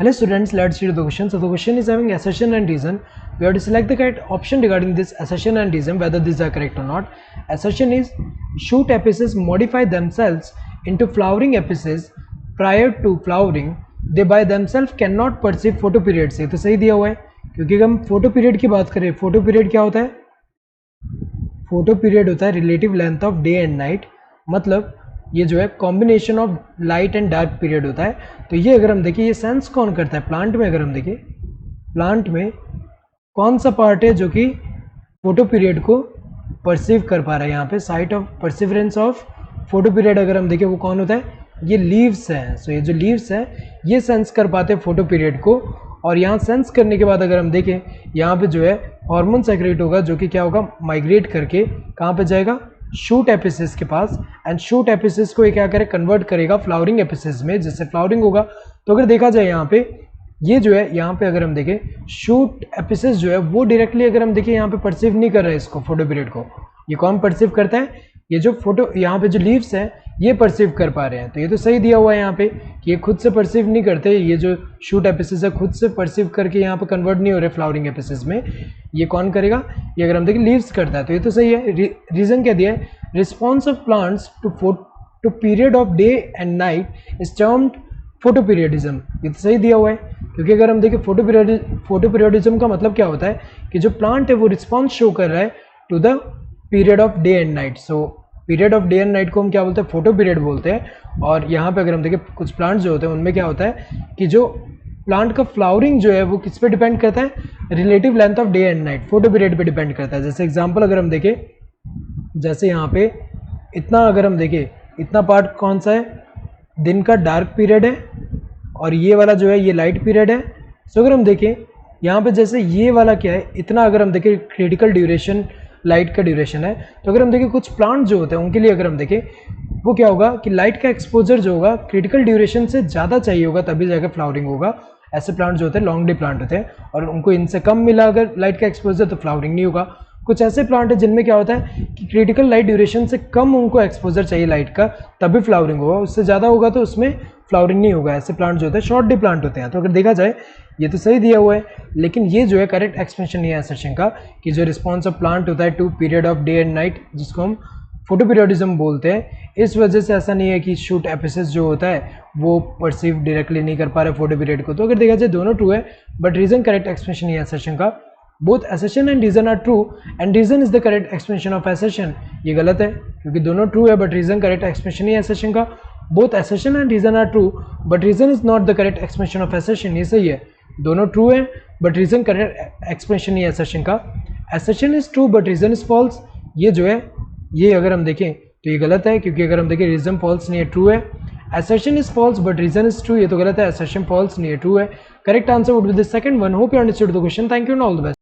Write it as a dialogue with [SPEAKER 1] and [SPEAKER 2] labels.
[SPEAKER 1] Hello students, let's read the question. So the question is having assertion and reason. We have to select the correct option regarding this assertion and reason, whether these are correct or not. Assertion is shoot apices modify themselves into flowering apices prior to flowering. They by themselves cannot perceive photo period से तो सही दिया हुआ है, क्योंकि अगर हम photo period की बात करें, फोटो पीरियड क्या होता है? फोटो पीरियड होता है relative length of day and night, मतलब ये जो है combination of light and dark period होता है. तो ये अगर हम देखें, ये सेंस कौन करता है प्लांट में? अगर हम देखें प्लांट में कौन सा पार्ट है जो कि फोटो पीरियड को परसीव कर पा रहा है? यहाँ पे site of perseverance of photo period अगर हम देखें वो कौन होता है? ये लीव्स हैं. सो ये जो लीव्स हैं ये सेंस कर पाते हैं फोटो पीरियड को. और यहाँ सेंस करने के बाद अगर हम देखें, यहाँ पे जो है हार्मोन सेक्रेट होगा जो कि क्या होगा, माइग्रेट करके कहाँ पे जाएगा? शूट एपिसिस के पास. एंड शूट एपिसिस को ये क्या करे, कन्वर्ट करेगा फ्लावरिंग एपिसिस में, जिससे फ्लावरिंग होगा. तो अगर देखा जाए यहाँ पे, ये जो है यहाँ पे अगर हम देखें शूट एपिसिस जो है वो डायरेक्टली अगर हम देखें यहाँ पे परसीव नहीं कर रहे हैं इसको, फोटो पीरियड को. ये कौन परसीव करता है? ये जो फोटो यहाँ पे जो लीव्स हैं ये परसीव कर पा रहे हैं. तो ये तो सही दिया हुआ है यहाँ पे कि ये खुद से परसीव नहीं करते. ये जो शूट एपिसिस है खुद से परसीव करके यहाँ पे कन्वर्ट नहीं हो रहे फ्लावरिंग एपिसिस में. ये कौन करेगा? ये अगर हम देखें लीव्स करता है. तो ये तो सही है. रीजन क्या दिया है? Response of plants to period of day and night is termed photoperiodism. ये तो सही दिया हुआ है, क्योंकि अगर हम देखें फोटो पीरियडिज्म का मतलब क्या होता है कि जो प्लांट है वो रिस्पॉन्स शो कर रहा है to the period of day and night. So period of day and night को हम क्या बोलते हैं? फोटो पीरियड बोलते हैं. और यहाँ पे अगर हम देखें कुछ प्लांट्स जो होते हैं उनमें क्या होता है कि जो प्लांट का फ्लावरिंग जो है वो किस पे डिपेंड करता है? Relative length of day and night, photo period पे डिपेंड करता है. जैसे एग्जांपल अगर हम देखें, जैसे यहाँ पे इतना अगर हम देखें, इतना पार्ट कौन सा है? दिन का डार्क पीरियड है और ये वाला जो है ये लाइट पीरियड है. सो अगर हम देखें यहाँ पे जैसे ये वाला क्या है, इतना अगर हम देखें क्रिटिकल ड्यूरेशन लाइट का ड्यूरेशन है. तो अगर हम देखें कुछ प्लांट जो होते हैं उनके लिए अगर हम देखें वो क्या होगा कि लाइट का एक्सपोजर जो होगा क्रिटिकल ड्यूरेशन से ज़्यादा चाहिए होगा तभी जाकर फ्लावरिंग होगा. ऐसे प्लांट जो होते हैं लॉन्ग डे प्लांट होते हैं और उनको इनसे कम मिला अगर लाइट का एक्सपोजर तो फ्लावरिंग नहीं होगा. कुछ ऐसे प्लांट है जिनमें क्या होता है कि क्रिटिकल लाइट ड्यूरेशन से कम उनको एक्सपोजर चाहिए लाइट का तभी फ्लावरिंग होगा, उससे ज़्यादा होगा तो उसमें फ्लावरिंग नहीं होगा. ऐसे प्लांट जो होते हैं शॉर्ट डे प्लांट होते हैं. तो अगर देखा जाए ये तो सही दिया हुआ है, लेकिन ये जो है करेक्ट एक्सप्रेशन नहीं है असर्शन का कि जो रिस्पॉन्स ऑफ प्लांट होता है to period of day and night, जिसको हम फोटो पीरियडिज्म बोलते हैं, इस वजह से ऐसा नहीं है कि शूट एपिसिस जो होता है वो परसीव डायरेक्टली नहीं कर पा रहा है फोटो पीरियड को. तो अगर देखा जाए दोनों ट्रू है, बट रीजन करेक्ट एक्सप्रेशन नहीं है असर्शन का. Both assertion and reason are true and reason is the correct explanation of assertion. ये गलत है क्योंकि दोनों ट्रू है बट रीजन करेक्ट एक्सप्रेशन नहीं है assertion का. Both assertion and reason are true but reason is not the correct explanation of assertion. ये सही है, दोनों ट्रू है बट रीजन करेक्ट एक्सप्रेशन नहीं है assertion का. assertion is true but reason is false. ये जो है ये अगर हम देखें तो ये गलत है, क्योंकि अगर हम देखें रीजन फॉल्स नहीं है, ट्रू है. assertion is false but reason is true. ये तो गलत है, assertion false नहीं है, ट्रू है. Correct answer would be the second one. Hope you understood the question. Thank you and all the best.